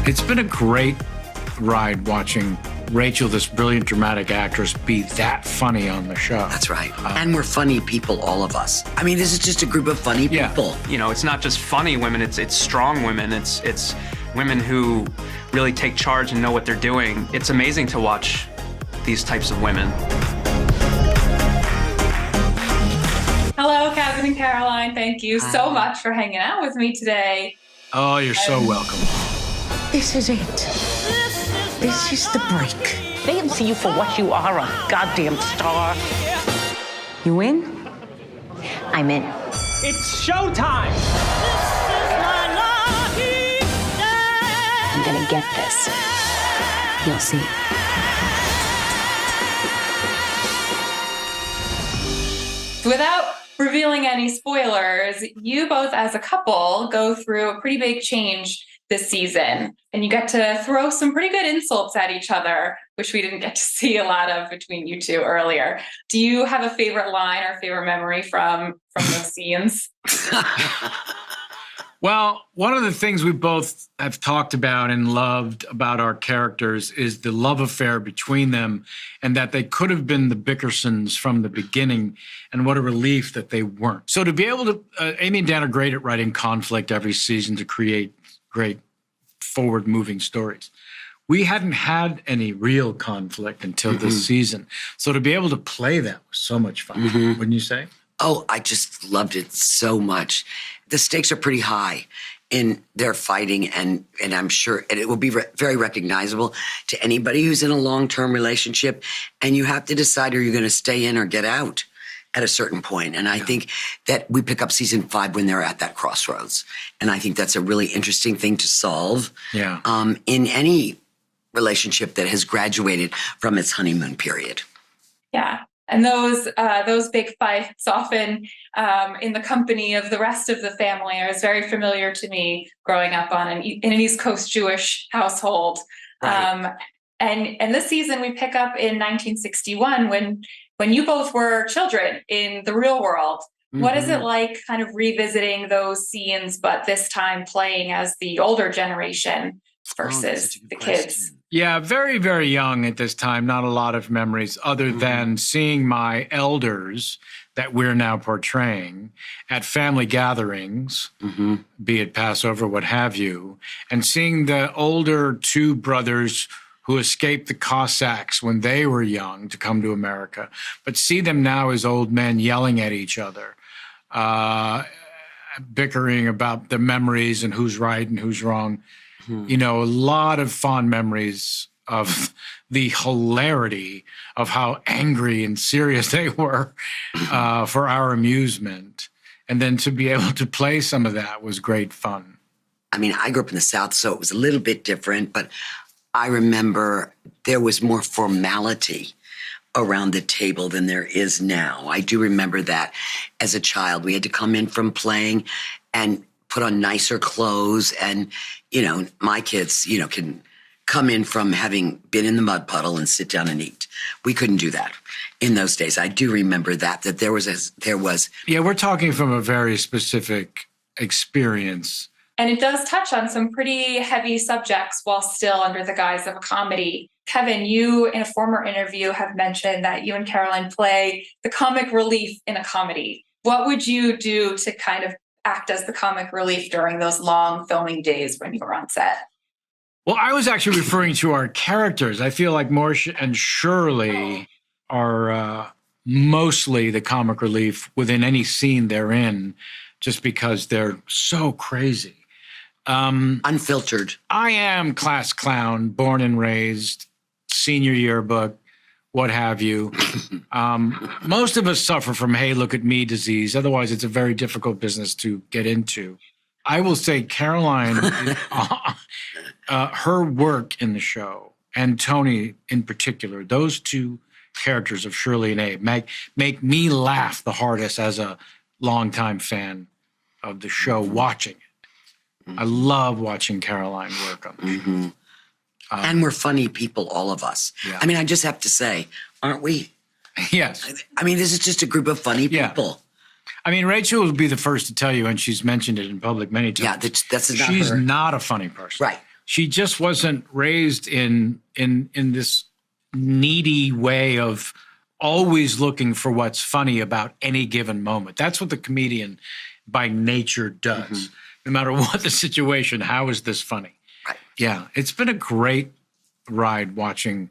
It's been a great ride watching Rachel, this brilliant dramatic actress, be that funny on the show. That's right. And we're funny people, all of us. I mean, this is just a group of funny people. You know, it's not just funny women, it's strong women. It's women who really take charge and know what they're doing. It's amazing to watch these types of women. Hello, Kevin and Caroline. Thank you so much for hanging out with me today. Oh, you're so welcome. This is it. This is the break. They didn't see you for what you are, a goddamn star. You in? I'm in. It's showtime! I'm gonna get this. You'll see. Without revealing any spoilers, you both as a couple go through a pretty big change this season, and you get to throw some pretty good insults at each other, which we didn't get to see a lot of between you two earlier. Do you have a favorite line or favorite memory from those scenes? Well, one of the things we both have talked about and loved about our characters is the love affair between them, and that they could have been the Bickersons from the beginning, and what a relief that they weren't. So to be able to, Amy and Dan are great at writing conflict every season to create great forward-moving stories. We hadn't had any real conflict until this season. So to be able to play that was so much fun, wouldn't you say? Oh, I just loved it so much. The stakes are pretty high in their fighting, and I'm sure it will be very recognizable to anybody who's in a long-term relationship, and you have to decide, are you going to stay in or get out at a certain point? And I think that we pick up season 5 when they're at that crossroads. And I think that's a really interesting thing to solve in any relationship that has graduated from its honeymoon period. Yeah. And those big fights often in the company of the rest of the family is very familiar to me growing up in an East Coast Jewish household. Right. And this season we pick up in 1961 when you both were children in the real world. What is it like kind of revisiting those scenes, but this time playing as the older generation versus the kids? Yeah, very, very young at this time. Not a lot of memories other than seeing my elders that we're now portraying at family gatherings, be it Passover, what have you, and seeing the older two brothers who escaped the Cossacks when they were young to come to America, but see them now as old men yelling at each other, bickering about the memories and who's right and who's wrong. You know, a lot of fond memories of the hilarity of how angry and serious they were for our amusement. And then to be able to play some of that was great fun. I mean, I grew up in the South, so it was a little bit different, but I remember there was more formality around the table than there is now. I do remember that as a child. We had to come in from playing and put on nicer clothes, and, you know, my kids, you know, can come in from having been in the mud puddle and sit down and eat. We couldn't do that in those days. I do remember that there was. Yeah, we're talking from a very specific experience. And it does touch on some pretty heavy subjects while still under the guise of a comedy. Kevin, you in a former interview have mentioned that you and Caroline play the comic relief in a comedy. What would you do to kind of act as the comic relief during those long filming days when you were on set? Well, I was actually referring to our characters. I feel like Marcia and Shirley are mostly the comic relief within any scene they're in, just because they're so crazy. Unfiltered. I am class clown, born and raised, senior yearbook, what have you. Most of us suffer from "hey, look at me" disease. Otherwise, it's a very difficult business to get into. I will say Caroline, her work in the show, and Tony in particular, those two characters of Shirley and Abe make me laugh the hardest as a longtime fan of the show watching it. I love watching Caroline work on the show. And we're funny people, all of us. Yeah. I mean, I just have to say, aren't we? Yes. I mean, this is just a group of funny people. I mean, Rachel will be the first to tell you, and she's mentioned it in public many times. Yeah, that's not she's her. not a funny person. Right. she just wasn't raised in this needy way of always looking for what's funny about any given moment. That's what the comedian by nature does. No matter what the situation, how is this funny? Right. Yeah, it's been a great ride watching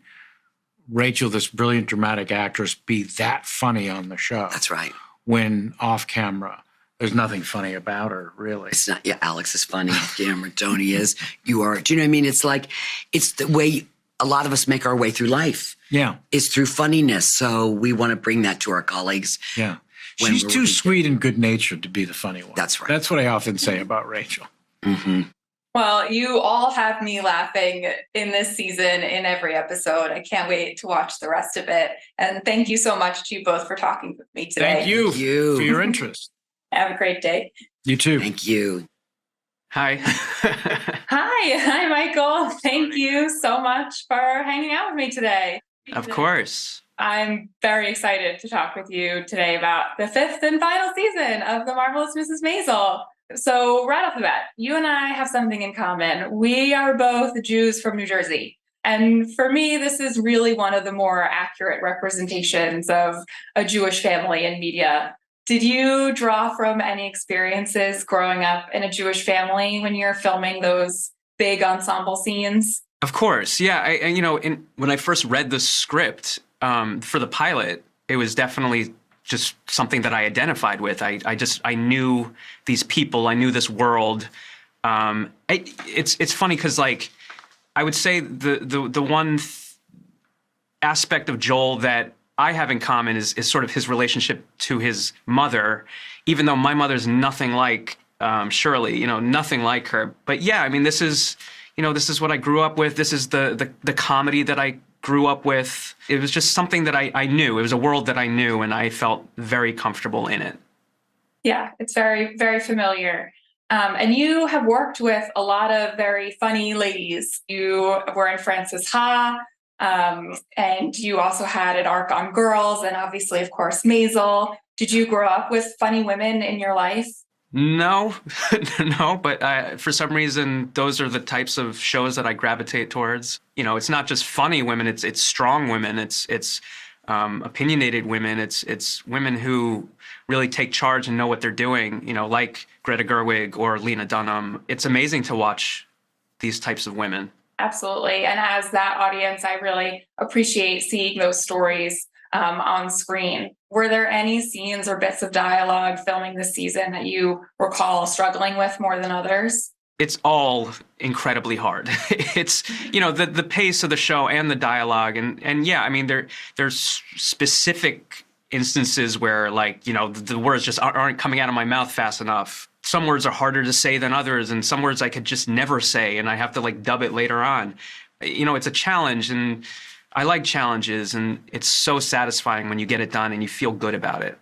Rachel, this brilliant dramatic actress, be that funny on the show. That's right. When off camera, there's nothing funny about her, really. It's not, yeah, Alex is funny. Cameron, Tony is. You are. Do you know what I mean? It's like, it's the way a lot of us make our way through life. Yeah. Is through funniness. So we want to bring that to our colleagues. Yeah. when She's we're too working sweet and good-natured to be the funny one. That's right. That's what I often say about Rachel. Well, you all have me laughing in this season in every episode. I can't wait to watch the rest of it. And thank you so much to you both for talking with me today. Thank you, Thank you. for your interest. Have a great day. You too. Thank you. Hi. Hi, Michael. Thank you so much for hanging out with me today. Of course. I'm very excited to talk with you today about the 5th and final season of The Marvelous Mrs. Maisel. So right off the bat, you and I have something in common. We are both Jews from New Jersey. And for me, this is really one of the more accurate representations of a Jewish family in media. Did you draw from any experiences growing up in a Jewish family when you're filming those big ensemble scenes? Of course. Yeah. When I first read the script for the pilot, it was definitely just something that I identified with. I knew these people. I knew this world. It's funny because, like, I would say the one aspect of Joel that I have in common is sort of his relationship to his mother, even though my mother's nothing like Shirley, nothing like her. But yeah, I mean, this is what I grew up with. This is the comedy that I grew up with. It was just something that I knew. It was a world that I knew, and I felt very comfortable in it. Yeah, it's very, very familiar. And you have worked with a lot of very funny ladies. You were in Frances Ha, and you also had an arc on Girls, and obviously, of course, Maisel. Did you grow up with funny women in your life? No, no, but for some reason, those are the types of shows that I gravitate towards. It's not just funny women; it's strong women. It's opinionated women. It's women who really take charge and know what they're doing. Like Greta Gerwig or Lena Dunham. It's amazing to watch these types of women. Absolutely, and as that audience, I really appreciate seeing those stories on screen. Were there any scenes or bits of dialogue filming this season that you recall struggling with more than others? It's all incredibly hard. It's, the pace of the show and the dialogue. And yeah, I mean, there's specific instances where, like, the words just aren't coming out of my mouth fast enough. Some words are harder to say than others, and some words I could just never say, and I have to, like, dub it later on. It's a challenge, and I like challenges, and it's so satisfying when you get it done and you feel good about it.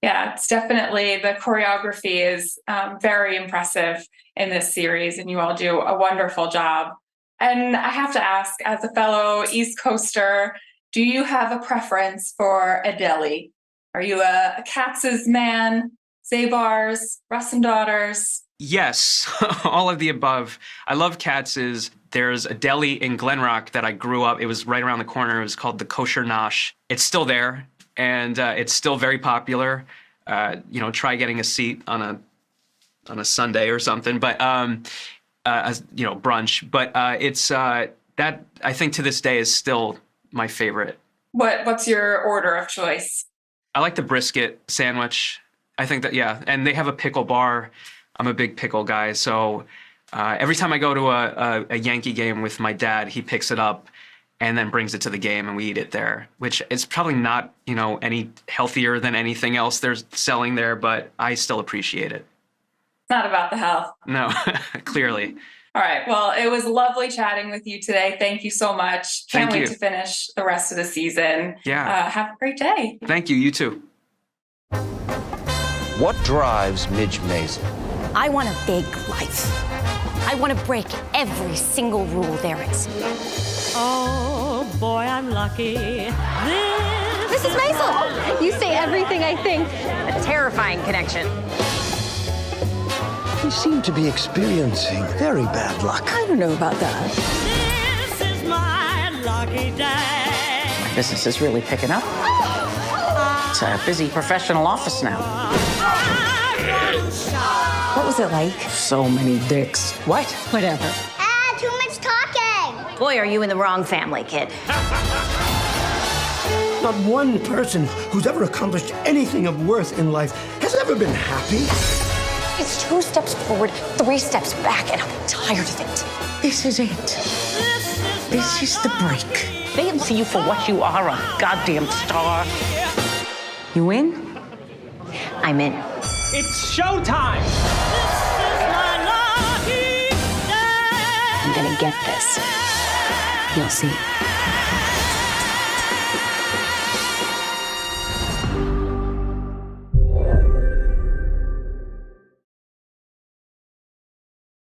Yeah, it's definitely, the choreography is very impressive in this series, and you all do a wonderful job. And I have to ask, as a fellow East Coaster, do you have a preference for a deli? Are you a Katz's man, Zabar's, Russ and Daughters? Yes, all of the above. I love Katz's. There's a deli in Glen Rock that I grew up. It was right around the corner. It was called the Kosher Nosh. It's still there, and it's still very popular. Try getting a seat on a Sunday or something, but brunch. But it's that I think to this day is still my favorite. What's your order of choice? I like the brisket sandwich. I think that, yeah, and they have a pickle bar. I'm a big pickle guy, so every time I go to a Yankee game with my dad, he picks it up and then brings it to the game, and we eat it there, which is probably not, any healthier than anything else they're selling there, but I still appreciate it. It's not about the health. No, clearly. All right. Well, it was lovely chatting with you today. Thank you so much. Can't wait to finish the rest of the season. Yeah. Have a great day. Thank you. You too. What drives Midge Maisel? I want a big life. I want to break every single rule there is. Oh, boy, I'm lucky. Mrs. Maisel, you say everything I think. A terrifying connection. I seem to be experiencing very bad luck. I don't know about that. This is my lucky day. My business is really picking up. It's a busy professional office now. What was it like? So many dicks. What? Whatever. Too much talking. Boy, are you in the wrong family, kid. Not one person who's ever accomplished anything of worth in life has ever been happy. It's 2 steps forward, 3 steps back, and I'm tired of it. This is it. This is the break. They didn't see you for what you are, a goddamn star. You in? I'm in. It's showtime. I'm gonna get this. You'll see.